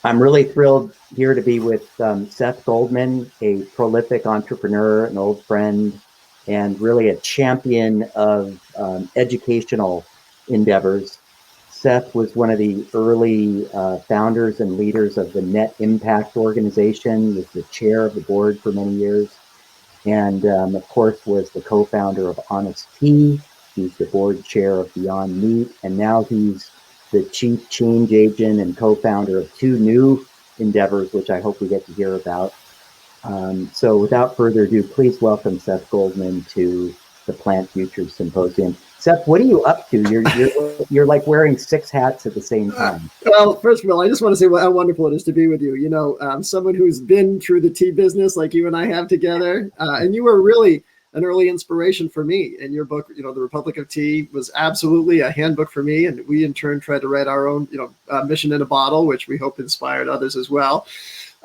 I'm really thrilled here to be with Seth Goldman, a prolific entrepreneur, an old friend, and really a champion of educational endeavors. Seth was one of the early founders and leaders of the Net Impact organization, was the chair of the board for many years, and of course was the co-founder of Honest Tea. He's the board chair of Beyond Meat, and now he's the chief change agent and co-founder of two new endeavors, which I hope we get to hear about. So without further ado, please welcome Seth Goldman to the Plant Futures Symposium. Seth, what are you up to? You're like wearing 6 hats at the same time. Well, first of all, I just want to say how wonderful it is to be with you. You know, someone who's been through the tea business like you and I have together, and you were really an early inspiration for me. And your book, The Republic of Tea, was absolutely a handbook for me. And we in turn tried to write our own, mission in a bottle, which we hope inspired others as well.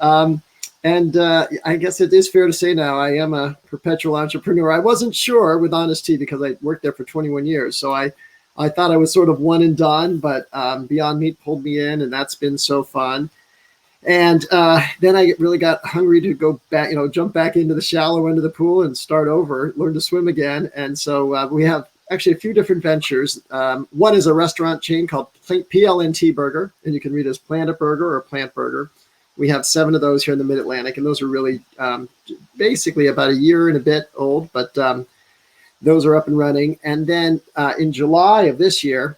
I guess it is fair to say now I am a perpetual entrepreneur. I wasn't sure with Honest Tea because I worked there for 21 years. So I thought I was sort of one and done, but Beyond Meat pulled me in, and that's been so fun. And then I really got hungry to go back, jump back into the shallow end of the pool and start over, learn to swim again. And so we have actually a few different ventures. One is a restaurant chain called PLNT Burger, and you can read it as Planet Burger or Plant Burger. We have 7 of those here in the Mid-Atlantic, and those are really basically about a year and a bit old, but those are up and running. And then in July of this year,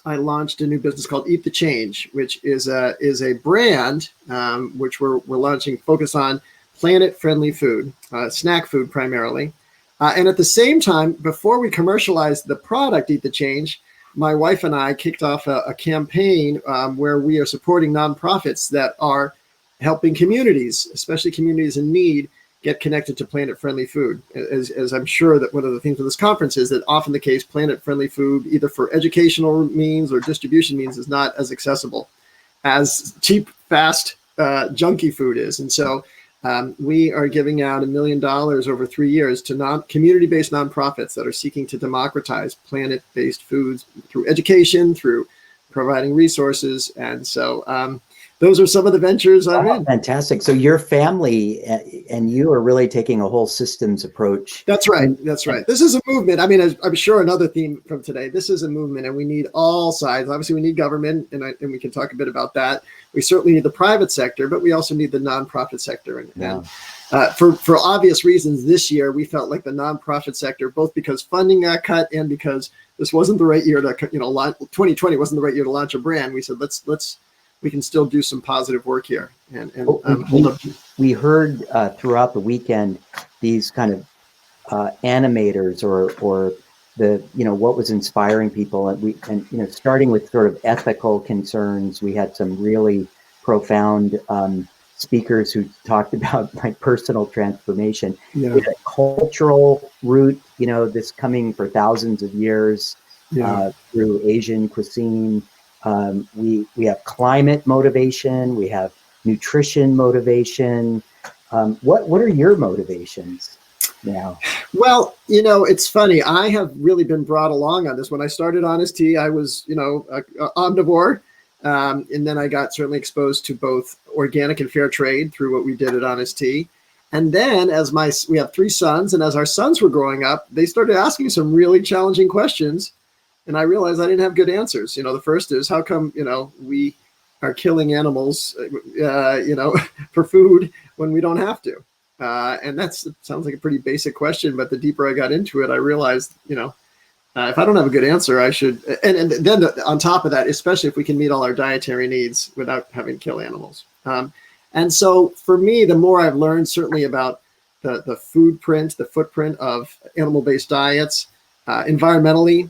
I launched a new business called Eat the Change, which is a brand which we're launching, focus on planet-friendly food, snack food primarily. And at the same time, before we commercialized the product Eat the Change, my wife and I kicked off a campaign where we are supporting nonprofits that are helping communities, especially communities in need, get connected to planet-friendly food. As I'm sure that one of the things of this conference is that often the case, planet-friendly food, either for educational means or distribution means, is not as accessible as cheap, fast, junky food is. And so we are giving out $1 million over 3 years to community-based nonprofits that are seeking to democratize planet-based foods through education, through providing resources. And so those are some of the ventures I'm in. Fantastic. So your family and you are really taking a whole systems approach. That's right. That's right. This is a movement. I mean, I'm sure another theme from today, this is a movement, and we need all sides. Obviously, we need government, and we can talk a bit about that. We certainly need the private sector, but we also need the nonprofit sector. And for obvious reasons, this year, we felt like the nonprofit sector, both because funding got cut and because this wasn't the right year to, 2020 wasn't the right year to launch a brand. We said, we can still do some positive work here and hold up. We heard throughout the weekend these kind of animators or the what was inspiring people, and starting with sort of ethical concerns. We had some really profound speakers who talked about like personal transformation. A cultural root, this coming for thousands of years through Asian cuisine. We have climate motivation, we have nutrition motivation. What are your motivations now? Well, it's funny. I have really been brought along on this. When I started Honest Tea, I was, omnivore. And then I got certainly exposed to both organic and fair trade through what we did at Honest Tea. And then we have 3 sons, and as our sons were growing up, they started asking some really challenging questions. And I realized I didn't have good answers. The first is, how come, we are killing animals, for food when we don't have to? And that sounds like a pretty basic question, but the deeper I got into it, I realized, if I don't have a good answer, I should. And then on top of that, especially if we can meet all our dietary needs without having to kill animals. And so for me, the more I've learned certainly about the footprint of animal-based diets, environmentally,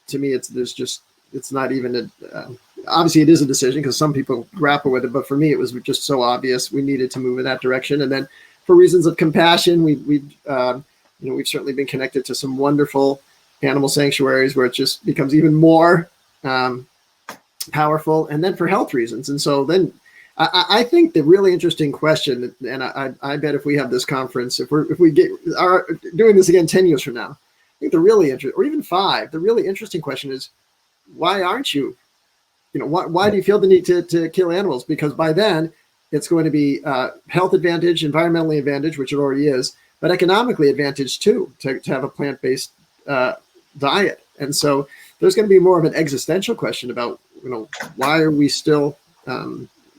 to me, it's not even obviously it is a decision because some people grapple with it, but for me, it was just so obvious we needed to move in that direction. And then for reasons of compassion, we've certainly been connected to some wonderful animal sanctuaries where it just becomes even more powerful. And then for health reasons. And so then I think the really interesting question, and I bet if we have this conference, if we are doing this again 10 years from now, I think the really interesting, or even 5, the really interesting question is, why aren't you why do you feel the need to kill animals? Because by then it's going to be health advantage, environmentally advantage, which it already is, but economically advantage too, to have a plant-based diet. And so there's going to be more of an existential question about, why are we still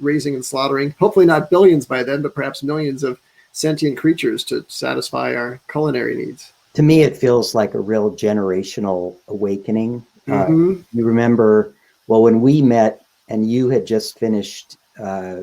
raising and slaughtering, hopefully not billions by then, but perhaps millions of sentient creatures to satisfy our culinary needs. To me, it feels like a real generational awakening. Mm-hmm. You remember, well, when we met and you had just finished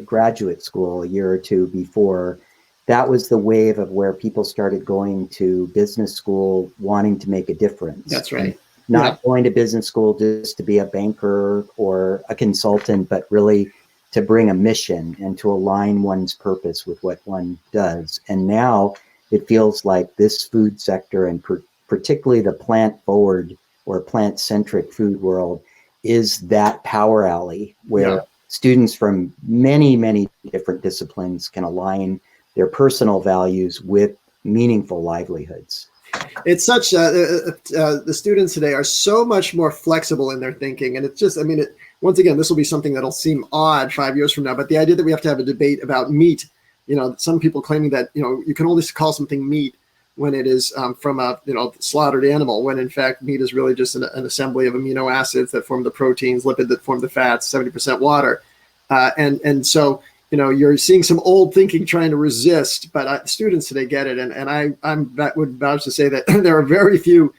graduate school a year or two before, that was the wave of where people started going to business school wanting to make a difference. That's right. Not going to business school just to be a banker or a consultant, but really to bring a mission and to align one's purpose with what one does. And now it feels like this food sector, and particularly the plant-forward or plant-centric food world, is that power alley where students from many, many different disciplines can align their personal values with meaningful livelihoods. It's such the students today are so much more flexible in their thinking, and it's just, once again, this will be something that'll seem odd 5 years from now, but the idea that we have to have a debate about meat, some people claiming that you can only call something meat when it is from a slaughtered animal, when in fact meat is really just an assembly of amino acids that form the proteins, lipid that form the fats, 70% water, and so you're seeing some old thinking trying to resist, but students today get it. And I would vouch to say that there are very few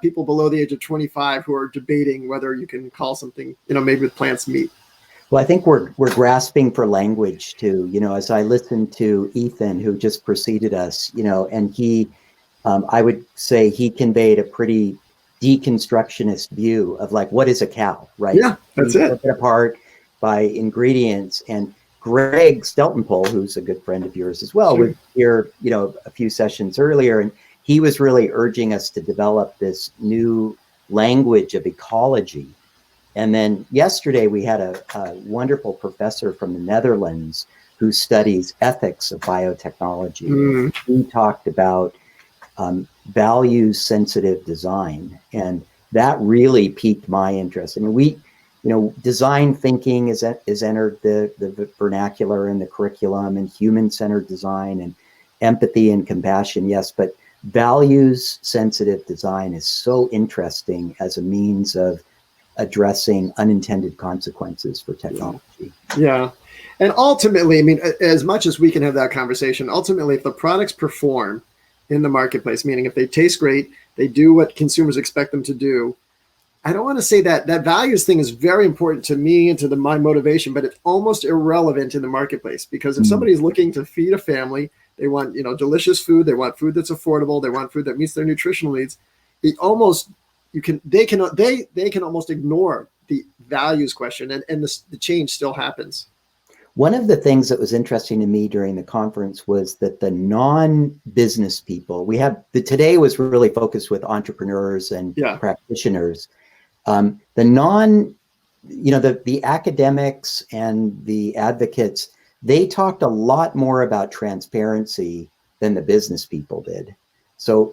people below the age of 25 who are debating whether you can call something, made with plants meat. Well, I think we're grasping for language too. As I listened to Ethan, who just preceded us, and he, I would say he conveyed a pretty deconstructionist view of like, what is a cow, right? Yeah, that's it. Broken apart by ingredients. And Greg Steltenpole, who's a good friend of yours as well, was here, a few sessions earlier, and he was really urging us to develop this new language of ecology. And then yesterday we had a wonderful professor from the Netherlands who studies ethics of biotechnology. Mm. He talked about values-sensitive design, and that really piqued my interest. Design thinking is entered the vernacular and the curriculum, and human-centered design and empathy and compassion, yes, but values-sensitive design is so interesting as a means of addressing unintended consequences for technology. Yeah. And ultimately, as much as we can have that conversation, ultimately, if the products perform in the marketplace, meaning if they taste great, they do what consumers expect them to do, I don't want to say that values thing is very important to me and to my motivation, but it's almost irrelevant in the marketplace, because if somebody's looking to feed a family, they want, delicious food, they want food that's affordable, they want food that meets their nutritional needs. They can almost ignore the values question, and the change still happens. One of the things that was interesting to me during the conference was that the non-business people, today was really focused with entrepreneurs and practitioners. The academics and the advocates, they talked a lot more about transparency than the business people did. So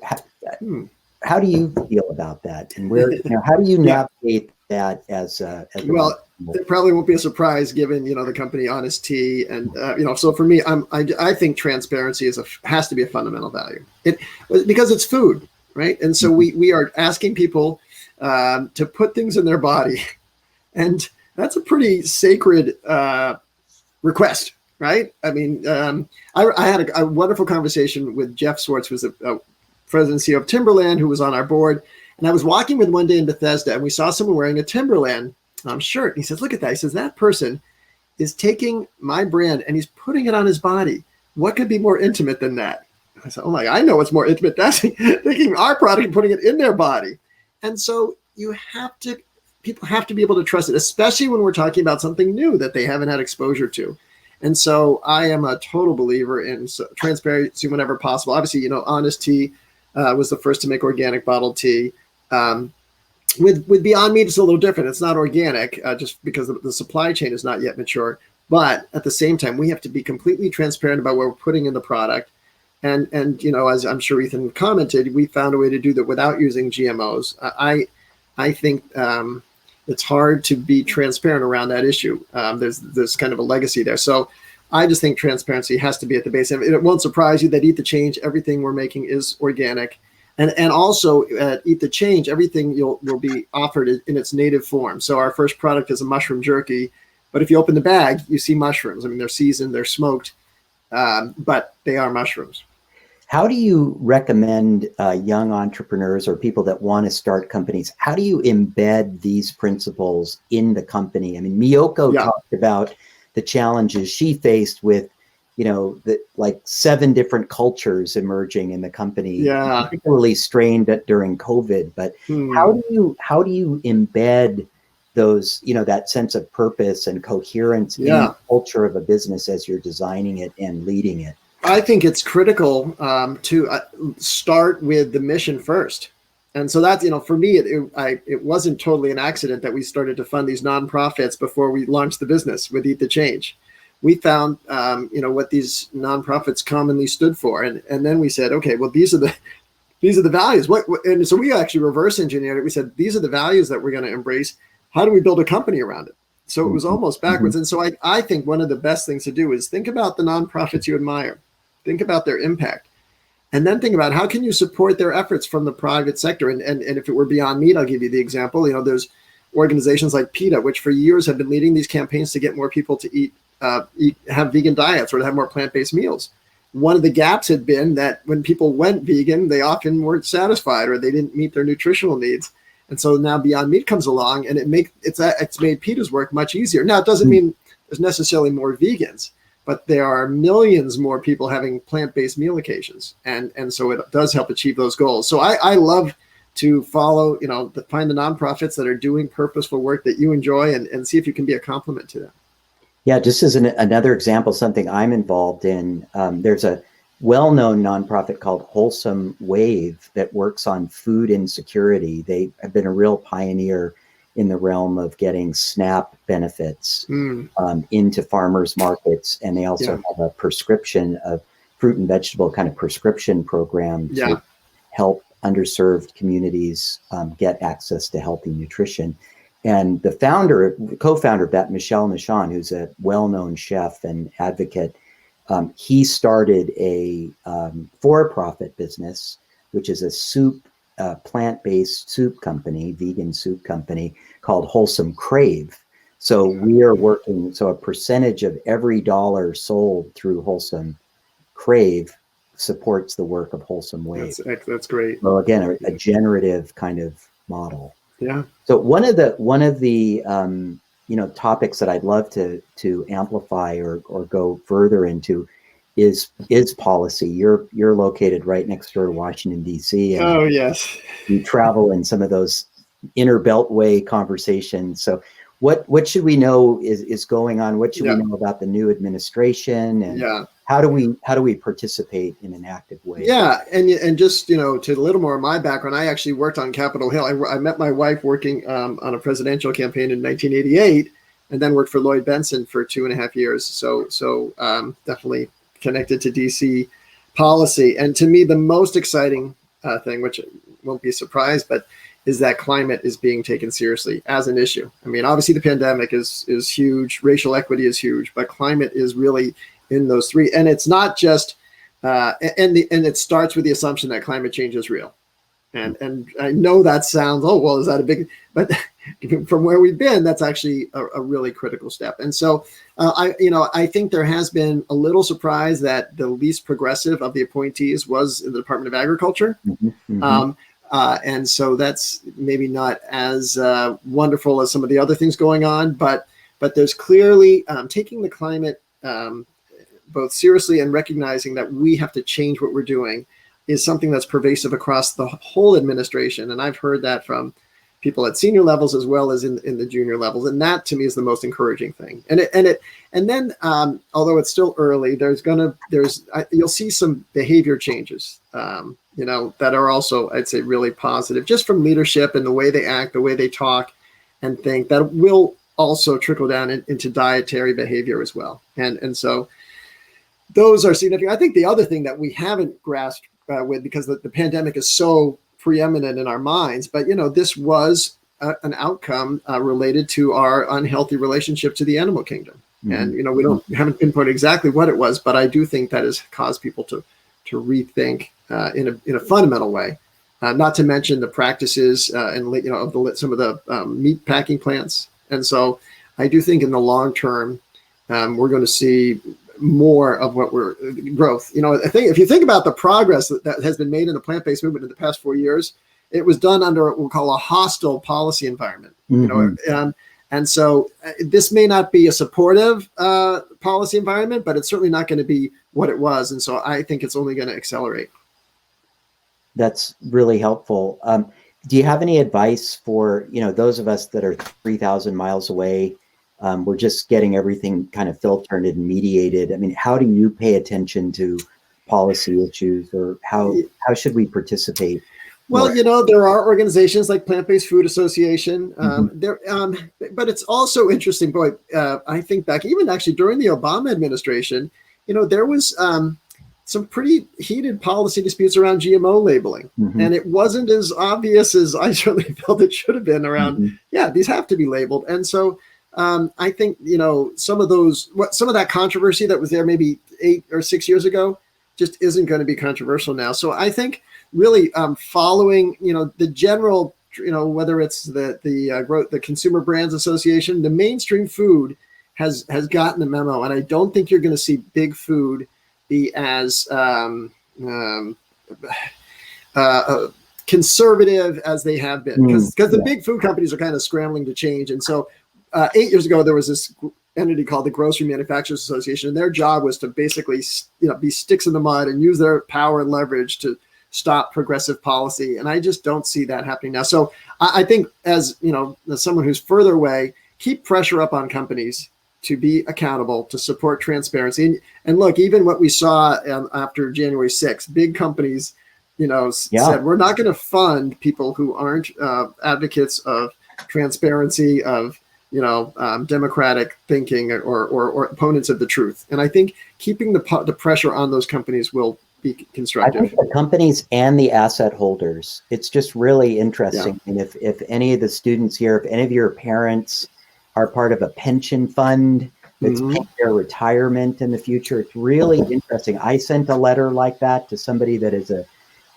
how do you feel about that? And how do you navigate that as well? It probably won't be a surprise given, the company Honest Tea. And, so for me, I think transparency has to be a fundamental value because it's food, right? And so we are asking people to put things in their body. And that's a pretty sacred request, right? I had a wonderful conversation with Jeff Swartz, who's a president and CEO of Timberland, who was on our board. And I was walking with one day in Bethesda, and we saw someone wearing a Timberland shirt. And he says, look at that. He says, that person is taking my brand and he's putting it on his body. What could be more intimate than that? I said, oh my, I know what's more intimate. That's taking our product and putting it in their body. And so people have to be able to trust it, especially when we're talking about something new that they haven't had exposure to. And so I am a total believer in transparency whenever possible. Obviously, Honest Tea was the first to make organic bottled tea. With Beyond Meat, it's a little different. It's not organic just because the supply chain is not yet mature. But at the same time, we have to be completely transparent about what we're putting in the product. And as I'm sure Ethan commented, we found a way to do that without using GMOs. I think it's hard to be transparent around that issue. There's kind of a legacy there. So I just think transparency has to be at the base. And it won't surprise you that Eat the Change, everything we're making is organic. And also at Eat the Change, everything will be offered in its native form. So our first product is a mushroom jerky. But if you open the bag, you see mushrooms. I mean, they're seasoned, they're smoked, but they are mushrooms. How do you recommend young entrepreneurs or people that want to start companies? How do you embed these principles in the company? I mean, Miyoko talked about the challenges she faced with, like 7 different cultures emerging in the company, particularly strained during COVID. But how do you embed those, that sense of purpose and coherence in the culture of a business as you're designing it and leading it? I think it's critical to start with the mission first. And so that's, for me, it wasn't totally an accident that we started to fund these nonprofits before we launched the business with Eat the Change. We found, what these nonprofits commonly stood for. And then we said, okay, well, these are the values. And so we actually reverse engineered it. We said, these are the values that we're going to embrace. How do we build a company around it? So it was almost backwards. And so I think one of the best things to do is think about the nonprofits you admire. Think about their impact. And then think about how can you support their efforts from the private sector. And if it were Beyond Meat, I'll give you the example. There's organizations like PETA, which for years have been leading these campaigns to get more people to have vegan diets or to have more plant-based meals. One of the gaps had been that when people went vegan, they often weren't satisfied or they didn't meet their nutritional needs. And so now Beyond Meat comes along and it's made PETA's work much easier. Now, it doesn't mean there's necessarily more vegans, but there are millions more people having plant-based meal occasions. And so it does help achieve those goals. So I love to follow, find the nonprofits that are doing purposeful work that you enjoy and see if you can be a complement to them. Yeah, just as another example, something I'm involved in, there's a well-known nonprofit called Wholesome Wave that works on food insecurity. They have been a real pioneer in the realm of getting SNAP benefits into farmers markets. And they also have a prescription of fruit and vegetable kind of prescription program to help underserved communities get access to healthy nutrition. And the co-founder of that, Michelle Michon, who's a well-known chef and advocate, he started a for-profit business, which is a plant-based soup company, vegan soup company called Wholesome Crave. So we are working, so a percentage of every dollar sold through Wholesome Crave supports the work of Wholesome Wave. That's great. So again, a generative kind of model. Yeah. So one of the topics that I'd love to amplify or go further into is policy. You're located right next door to Washington, D.C. And oh, yes. You travel in some of those inner beltway conversations. So what should we know is going on? What should we know about the new administration? And how do we participate in an active way? Yeah, and just to a little more of my background, I actually worked on Capitol Hill. I met my wife working on a presidential campaign in 1988, and then worked for Lloyd Bentsen for 2.5 years. So definitely connected to DC policy. And to me, the most exciting thing, which won't be a surprise, but is that climate is being taken seriously as an issue. I mean, obviously the pandemic is huge, racial equity is huge, but climate is really in those three. And it's not just, and it starts with the assumption that climate change is real. And I know that sounds, oh, well, is that a big, but from where we've been, that's actually a really critical step. And so I think there has been a little surprise that the least progressive of the appointees was in the Department of Agriculture. And so that's maybe not as wonderful as some of the other things going on, but there's clearly taking the climate both seriously and recognizing that we have to change what we're doing is something that's pervasive across the whole administration. And I've heard that from people at senior levels as well as in the junior levels. And that to me is the most encouraging thing. And then although it's still early, you'll see some behavior changes, that are also, I'd say, really positive, just from leadership and the way they act, the way they talk and think, that will also trickle down into dietary behavior as well. And so those are significant. I think the other thing that we haven't grasped with, because the pandemic is so preeminent in our minds, but this was an outcome related to our unhealthy relationship to the animal kingdom. And we haven't pinpointed exactly what it was, but I do think that has caused people to rethink in a fundamental way. Not to mention the practices of some of the meat packing plants. And so I do think in the long term, we're going to see more of growth. I think if you think about the progress that has been made in the plant-based movement in the past 4 years, it was done under what we'll call a hostile policy environment. And so this may not be a supportive policy environment, but it's certainly not going to be what it was. And so I think it's only going to accelerate. That's really helpful. Do you have any advice for, those of us that are 3,000 miles away? We're just getting everything kind of filtered and mediated. I mean, how do you pay attention to policy issues, or how should we participate? Well, there are organizations like Plant-Based Food Association. But it's also interesting. Boy, I think back even actually during the Obama administration, there was some pretty heated policy disputes around GMO labeling, and it wasn't as obvious as I certainly felt it should have been around. These have to be labeled, and so I think some of that controversy that was there maybe 8 or 6 years ago just isn't going to be controversial now. So I think really following the general whether it's the Consumer Brands Association, the mainstream food has gotten the memo, and I don't think you're going to see big food be as conservative as they have been, because the big food companies are kind of scrambling to change. And so 8 years ago, there was this entity called the Grocery Manufacturers Association, and their job was to basically be sticks in the mud and use their power and leverage to stop progressive policy. And I just don't see that happening now. So I think as someone who's further away, keep pressure up on companies to be accountable, to support transparency. And look, even what we saw after January 6th, big companies, said, we're not going to fund people who aren't advocates of transparency, of, democratic thinking or opponents of the truth. And I think keeping the pressure on those companies will be constructive. I think the companies and the asset holders, it's just really interesting. And if any of the students here, if any of your parents are part of a pension fund that's paying their retirement in the future, it's really interesting. I sent a letter like that to somebody that is a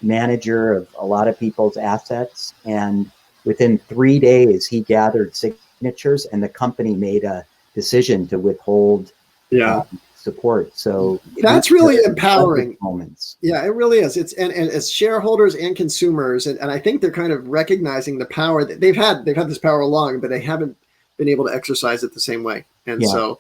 manager of a lot of people's assets, and within 3 days he gathered signatures and the company made a decision to withhold support. So that's really empowering moments. Yeah, it really is. It's and as shareholders and consumers, and I think they're kind of recognizing the power that they've had this power along, but they haven't been able to exercise it the same way. And so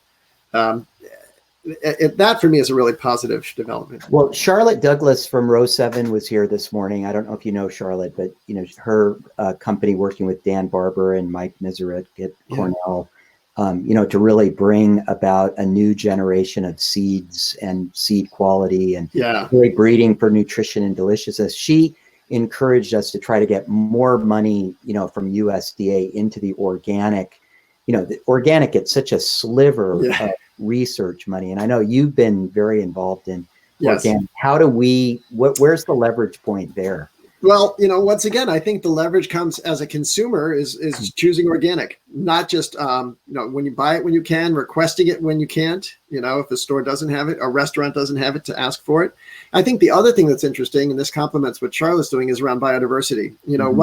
that for me is a really positive development. Well, Charlotte Douglas from Row 7 was here this morning. I don't know if you know Charlotte, but her company working with Dan Barber and Mike Miserit at Cornell, to really bring about a new generation of seeds and seed quality and really breeding for nutrition and deliciousness. She encouraged us to try to get more money, from USDA into the organic. The organic gets such a sliver of research money. And I know you've been very involved in organic. How do where's the leverage point there? Well, once again, I think the leverage comes as a consumer is choosing organic, not just, when you buy it when you can, requesting it when you can't, if the store doesn't have it, a restaurant doesn't have it, to ask for it. I think the other thing that's interesting, and this complements what Charlotte's doing, is around biodiversity.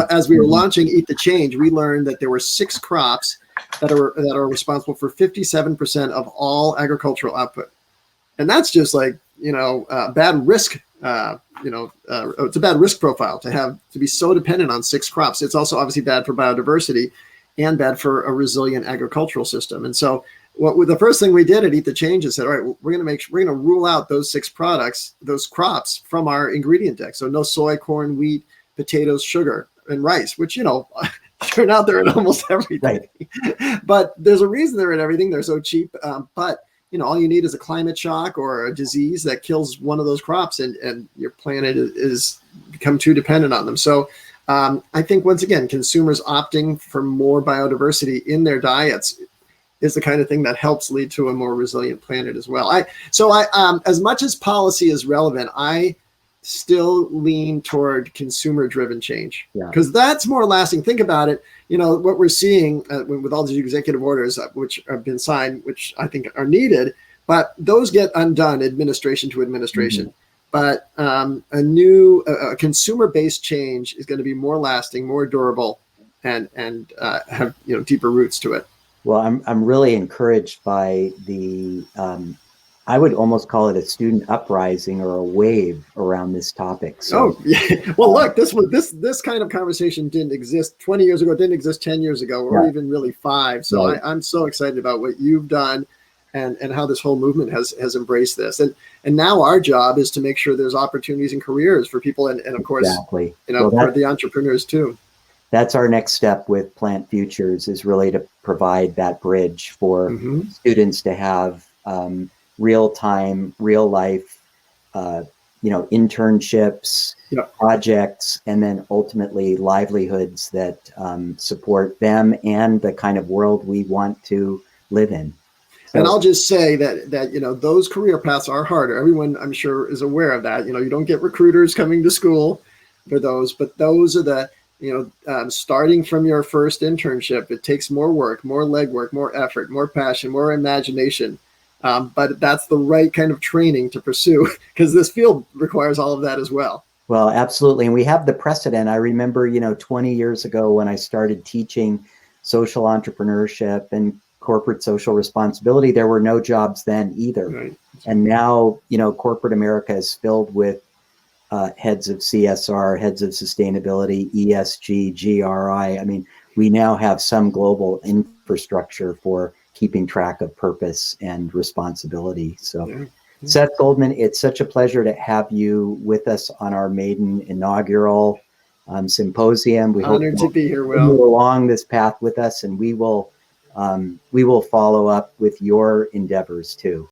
As we were launching Eat the Change, we learned that there were 6 crops that are responsible for 57% of all agricultural output. And that's just like, bad risk. It's a bad risk profile to be so dependent on 6 crops. It's also obviously bad for biodiversity and bad for a resilient agricultural system. And so the first thing we did at Eat the Change is said, all right, we're going to rule out those 6 those crops from our ingredient deck. So no soy, corn, wheat, potatoes, sugar, and rice, which, turn out they're in almost everything. Right. But there's a reason they're in everything. They're so cheap. But all you need is a climate shock or a disease that kills one of those crops, and your planet is become too dependent on them. So I think, once again, consumers opting for more biodiversity in their diets is the kind of thing that helps lead to a more resilient planet as well. As much as policy is relevant, I still lean toward consumer-driven change, Yeah. because that's more lasting. Think about it. What we're seeing with all these executive orders which have been signed, which I think are needed, but those get undone administration to administration. Mm-hmm. But a new consumer-based change is going to be more lasting, more durable, and have deeper roots to it. Well, I'm really encouraged by the I would almost call it a student uprising or a wave around this topic. So, yeah. Well, look, this kind of conversation didn't exist 20 years ago, didn't exist 10 years ago, or even really 5. So right. I'm so excited about what you've done and how this whole movement has embraced this. And now our job is to make sure there's opportunities and careers for people, and of course, exactly. For the entrepreneurs too. That's our next step with Plant Futures, is really to provide that bridge for students to have real-time, real-life, internships, projects, and then ultimately livelihoods that support them and the kind of world we want to live in. So, and I'll just say that those career paths are harder. Everyone, I'm sure, is aware of that. You don't get recruiters coming to school for those, but those are the starting from your first internship. It takes more work, more legwork, more effort, more passion, more imagination. But that's the right kind of training to pursue, because this field requires all of that as well. Well, absolutely. And we have the precedent. I remember, 20 years ago when I started teaching social entrepreneurship and corporate social responsibility, there were no jobs then either. Right. And now, corporate America is filled with heads of CSR, heads of sustainability, ESG, GRI. I mean, we now have some global infrastructure for keeping track of purpose and responsibility. So, Seth Goldman, it's such a pleasure to have you with us on our maiden inaugural symposium. We honored to be here, Will. Move along this path with us, and we will follow up with your endeavors too.